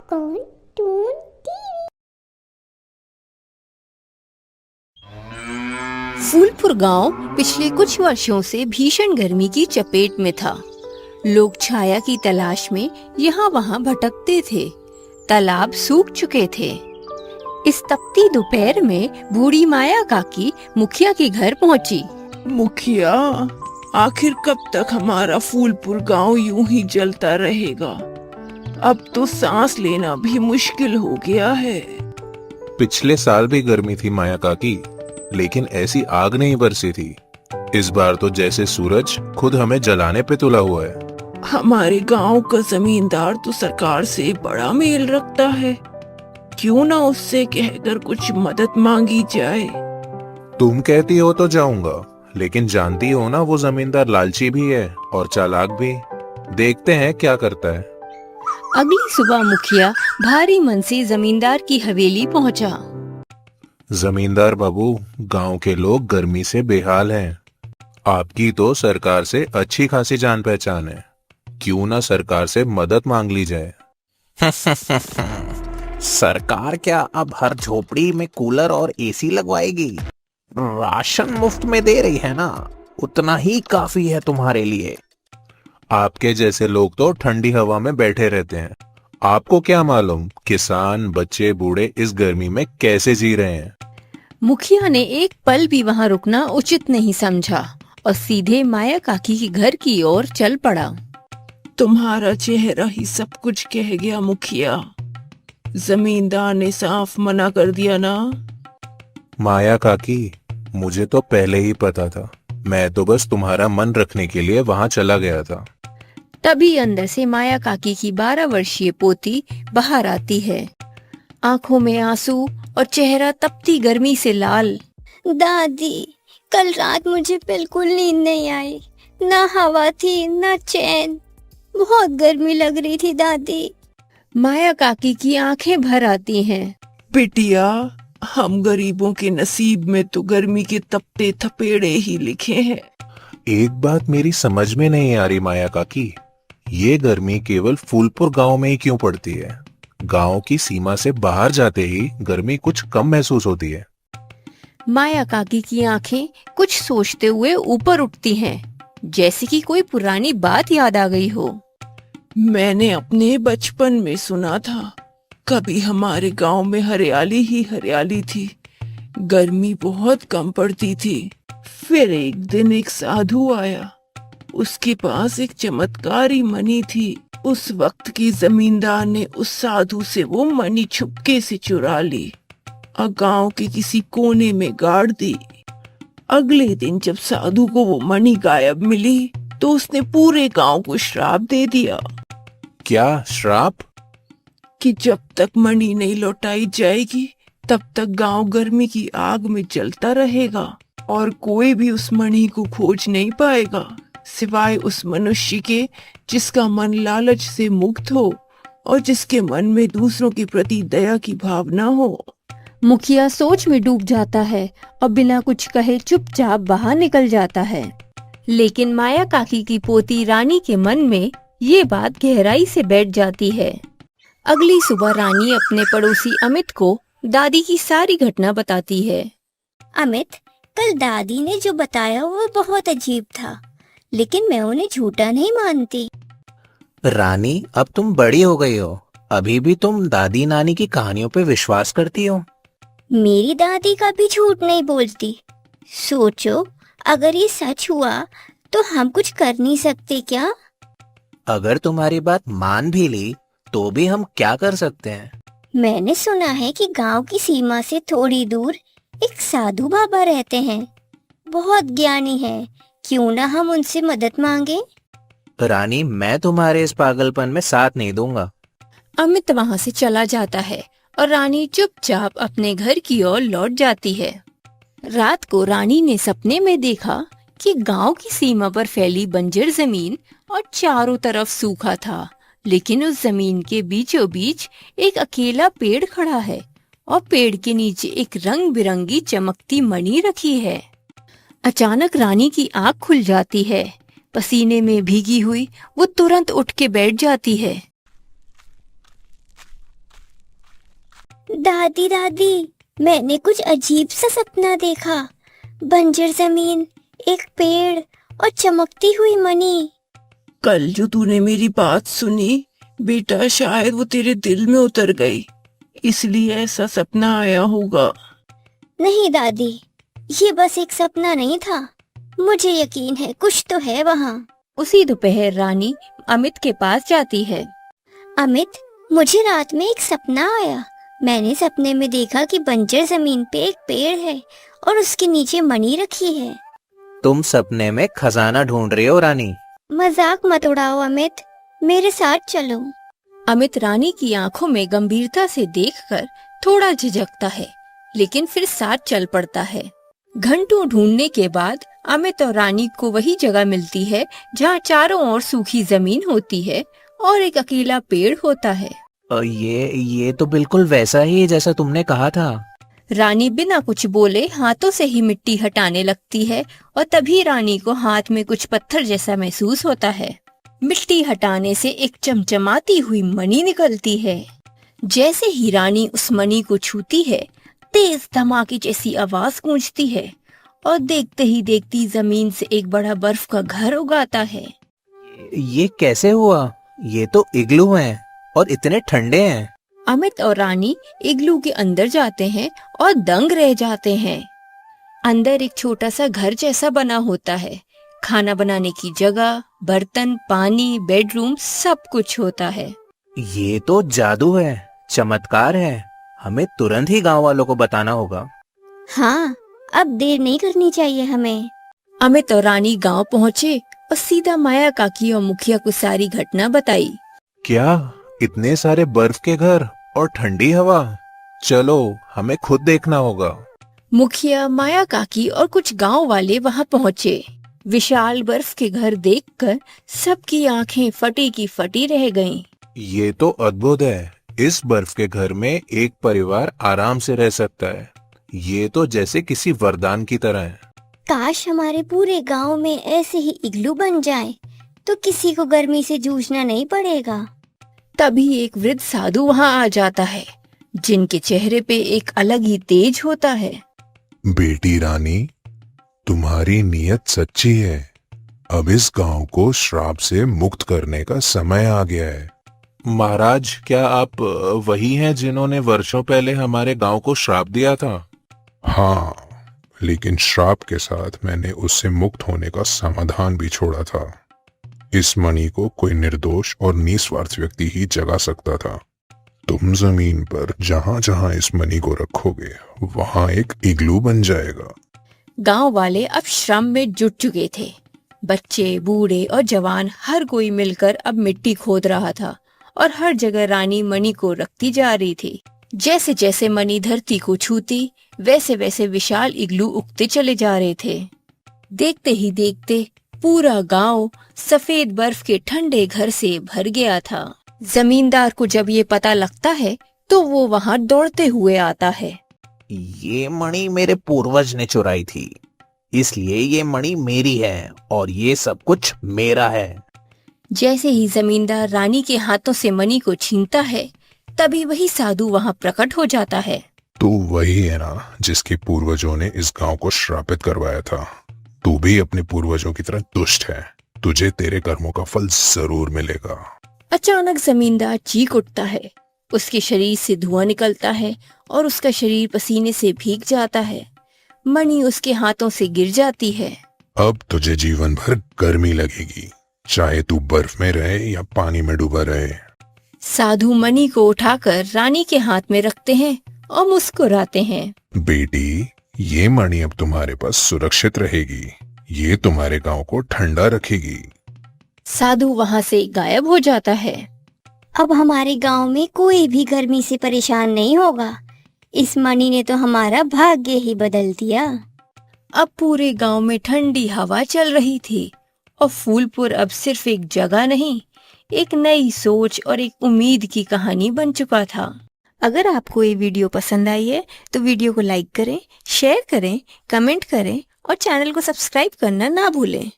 Cartoon TV. Phulpur गांव पिछले कुछ वर्षों से भीषण गर्मी की चपेट में था। लोग छाया की तलाश में यहाँ वहाँ भटकते थे। तालाब सूख चुके थे। इस तपती दोपहर में बूढ़ी माया काकी मुखिया के घर पहुँची। मुखिया, आखिर कब तक हमारा फूलपुर गांव यूं ही जलता रहेगा? अब तो सांस लेना भी मुश्किल हो गया है। पिछले साल भी गर्मी थी माया काकी, लेकिन ऐसी आग नहीं बरसी थी। इस बार तो जैसे सूरज खुद हमें जलाने पे तुला हुआ है। हमारे गांव का जमींदार तो सरकार से बड़ा मेल रखता है, क्यों ना उससे कहकर कुछ मदद मांगी जाए। तुम कहती हो तो जाऊंगा, लेकिन जानती हो ना वो जमींदार लालची भी है और चालाक भी। देखते हैं क्या करता है। अगली सुबह मुखिया भारी मन से जमींदार की हवेली पहुंचा। जमींदार बाबू, गांव के लोग गर्मी से बेहाल हैं। आपकी तो सरकार से अच्छी खासी जान पहचान है, क्यों ना सरकार से मदद मांग ली जाए। सरकार क्या अब हर झोपड़ी में कूलर और एसी लगवाएगी? राशन मुफ्त में दे रही है ना, उतना ही काफी है तुम्हारे लिए। आपके जैसे लोग तो ठंडी हवा में बैठे रहते हैं। आपको क्या मालूम किसान, बच्चे, बूढ़े इस गर्मी में कैसे जी रहे हैं। मुखिया ने एक पल भी वहाँ रुकना उचित नहीं समझा और सीधे माया काकी के घर की ओर चल पड़ा। तुम्हारा चेहरा ही सब कुछ कह गया मुखिया। जमींदार ने साफ मना कर दिया ना। माया काकी, मुझे तो पहले ही पता था। मैं तो बस तुम्हारा मन रखने के लिए वहाँ चला गया था। तभी अंदर से माया काकी की 12 वर्षीय पोती बाहर आती है, आंखों में आंसू और चेहरा तपती गर्मी से लाल। दादी, कल रात मुझे बिल्कुल नींद नहीं आई। ना हवा थी ना चैन, बहुत गर्मी लग रही थी दादी। माया काकी की आंखें भर आती हैं। बिटिया, हम गरीबों के नसीब में तो गर्मी के तपते थपेड़े ही लिखे हैं। एक बात मेरी समझ में नहीं आ रही माया काकी, ये गर्मी केवल फूलपुर गांव में ही क्यों पड़ती है? गांव की सीमा से बाहर जाते ही गर्मी कुछ कम महसूस होती है। माया काकी की आंखें कुछ सोचते हुए ऊपर उठती हैं, जैसे कि कोई पुरानी बात याद आ गई हो। मैंने अपने बचपन में सुना था, कभी हमारे गांव में हरियाली ही हरियाली थी, गर्मी बहुत कम पड़ती थी। फिर एक दिन एक साधु आया, उसके पास एक चमत्कारी मणि थी। उस वक्त की जमींदार ने उस साधु से वो मणि छुपके से चुरा ली और गांव के किसी कोने में गाड़ दी। अगले दिन जब साधु को वो मणि गायब मिली तो उसने पूरे गांव को श्राप दे दिया। क्या श्राप? कि जब तक मणि नहीं लौटाई जाएगी तब तक गांव गर्मी की आग में जलता रहेगा और कोई भी उस मणि को खोज नहीं पाएगा, सिवाय उस मनुष्य के जिसका मन लालच से मुक्त हो और जिसके मन में दूसरों के प्रति दया की भावना हो। मुखिया सोच में डूब जाता है और बिना कुछ कहे चुपचाप बाहर निकल जाता है। लेकिन माया काकी की पोती रानी के मन में ये बात गहराई से बैठ जाती है। अगली सुबह रानी अपने पड़ोसी अमित को दादी की सारी घटना बताती है। अमित, कल दादी ने जो बताया वो बहुत अजीब था, लेकिन मैं उन्हें झूठा नहीं मानती। रानी, अब तुम बड़ी हो गई हो, अभी भी तुम दादी नानी की कहानियों पे विश्वास करती हो? मेरी दादी कभी झूठ नहीं बोलती। सोचो, अगर ये सच हुआ तो हम कुछ कर नहीं सकते क्या? अगर तुम्हारी बात मान भी ली तो भी हम क्या कर सकते हैं? मैंने सुना है कि गांव की सीमा से थोड़ी दूर एक साधु बाबा रहते हैं, बहुत ज्ञानी हैं। क्यों ना हम उनसे मदद मांगे? रानी, मैं तुम्हारे इस पागलपन में साथ नहीं दूंगा। अमित वहाँ से चला जाता है और रानी चुपचाप अपने घर की ओर लौट जाती है। रात को रानी ने सपने में देखा कि गांव की सीमा पर फैली बंजर जमीन और चारों तरफ सूखा था, लेकिन उस जमीन के बीचों बीच एक अकेला पेड़ खड़ा है और पेड़ के नीचे एक रंग बिरंगी चमकती मणि रखी है। अचानक रानी की आँख खुल जाती है। पसीने में भीगी हुई वो तुरंत उठ के बैठ जाती है। दादी दादी, मैंने कुछ अजीब सा सपना देखा। बंजर जमीन, एक पेड़ और चमकती हुई मणि। कल जो तूने मेरी बात सुनी बेटा, शायद वो तेरे दिल में उतर गई, इसलिए ऐसा सपना आया होगा। नहीं दादी, ये बस एक सपना नहीं था। मुझे यकीन है कुछ तो है वहाँ। उसी दोपहर रानी अमित के पास जाती है। अमित, मुझे रात में एक सपना आया। मैंने सपने में देखा कि बंजर जमीन पे एक पेड़ है और उसके नीचे मणि रखी है। तुम सपने में खजाना ढूंढ रहे हो रानी? मजाक मत उड़ाओ अमित, मेरे साथ चलो। अमित रानी की आंखों में गंभीरता से देखकर थोड़ा झिझकता है, लेकिन फिर साथ चल पड़ता है। घंटों ढूंढने के बाद अमित और रानी को वही जगह मिलती है जहाँ चारों ओर सूखी जमीन होती है और एक अकेला पेड़ होता है। ये तो बिल्कुल वैसा ही है जैसा तुमने कहा था। रानी बिना कुछ बोले हाथों से ही मिट्टी हटाने लगती है और तभी रानी को हाथ में कुछ पत्थर जैसा महसूस होता है। मिट्टी हटाने से एक चमचमाती हुई मणि निकलती है। जैसे ही रानी उस मणि को छूती है, तेज धमाके जैसी आवाज गूंजती है और देखते ही देखती जमीन से एक बड़ा बर्फ का घर उगाता है। ये कैसे हुआ? ये तो इग्लू हैं और इतने ठंडे हैं। अमित और रानी इग्लू के अंदर जाते हैं और दंग रह जाते हैं। अंदर एक छोटा सा घर जैसा बना होता है। खाना बनाने की जगह, बर्तन, पानी, बेडरूम सब कुछ होता है। ये तो जादू है, चमत्कार है। हमें तुरंत ही गांव वालों को बताना होगा। हाँ, अब देर नहीं करनी चाहिए हमें। अमित और रानी गांव पहुँचे और सीधा माया काकी और मुखिया को सारी घटना बताई। क्या इतने सारे बर्फ के घर और ठंडी हवा? चलो, हमें खुद देखना होगा। मुखिया, माया काकी और कुछ गांव वाले वहां पहुँचे। विशाल बर्फ के घर देखकर सबकी आंखें फटी की फटी रह गईं। ये तो अद्भुत है। इस बर्फ के घर में एक परिवार आराम से रह सकता है। ये तो जैसे किसी वरदान की तरह है। काश हमारे पूरे गांव में ऐसे ही इग्लू बन जाए, तो किसी को गर्मी से जूझना नहीं पड़ेगा। तभी एक वृद्ध साधु वहां आ जाता है, जिनके चेहरे पे एक अलग ही तेज होता है। बेटी रानी, तुम्हारी नीयत सच्ची है। अब इस गांव को श्राप से मुक्त करने का समय आ गया है। महाराज, क्या आप वही हैं जिन्होंने वर्षों पहले हमारे गांव को श्राप दिया था? हाँ, लेकिन श्राप के साथ मैंने उससे मुक्त होने का समाधान भी छोड़ा था। इस मणि को कोई निर्दोष और निस्वार्थ व्यक्ति ही जगा सकता था। तुम जमीन पर जहाँ जहाँ इस मणि को रखोगे, वहाँ एक इग्लू बन जाएगा। गांव वाले अब श्रम में जुट चुके थे। बच्चे, बूढ़े और जवान हर कोई मिलकर अब मिट्टी खोद रहा था और हर जगह रानी मणि को रखती जा रही थी। जैसे जैसे मणि धरती को छूती, वैसे वैसे विशाल इग्लू उगते चले जा रहे थे। देखते ही देखते पूरा गांव सफेद बर्फ के ठंडे घर से भर गया था। जमींदार को जब ये पता लगता है तो वो वहाँ दौड़ते हुए आता है। ये मणि मेरे पूर्वज ने चुराई थी, इसलिए ये मणि मेरी है और ये सब कुछ मेरा है। जैसे ही जमींदार रानी के हाथों से मणि को छीनता है, तभी वही साधु वहाँ प्रकट हो जाता है। तू वही है ना जिसके पूर्वजों ने इस गांव को श्रापित करवाया था। तू भी अपने पूर्वजों की तरह दुष्ट है। तुझे तेरे कर्मों का फल जरूर मिलेगा। अचानक जमींदार चीख उठता है। उसके शरीर से धुआं निकलता है और उसका शरीर पसीने से भीग जाता है। मणि उसके हाथों से गिर जाती है। अब तुझे जीवन भर गर्मी लगेगी, चाहे तू बर्फ में रहे या पानी में डूबा रहे। साधु मणि को उठाकर रानी के हाथ में रखते हैं और मुस्कुराते हैं। बेटी, ये मणि अब तुम्हारे पास सुरक्षित रहेगी। ये तुम्हारे गांव को ठंडा रखेगी। साधु वहाँ से गायब हो जाता है। अब हमारे गांव में कोई भी गर्मी से परेशान नहीं होगा। इस मणि ने तो हमारा भाग्य ही बदल दिया। अब पूरे गांव में ठंडी हवा चल रही थी और फूलपुर अब सिर्फ एक जगह नहीं, एक नई सोच और एक उम्मीद की कहानी बन चुका था। अगर आपको ये वीडियो पसंद आई है तो वीडियो को लाइक करें, शेयर करें, कमेंट करें और चैनल को सब्सक्राइब करना ना भूलें।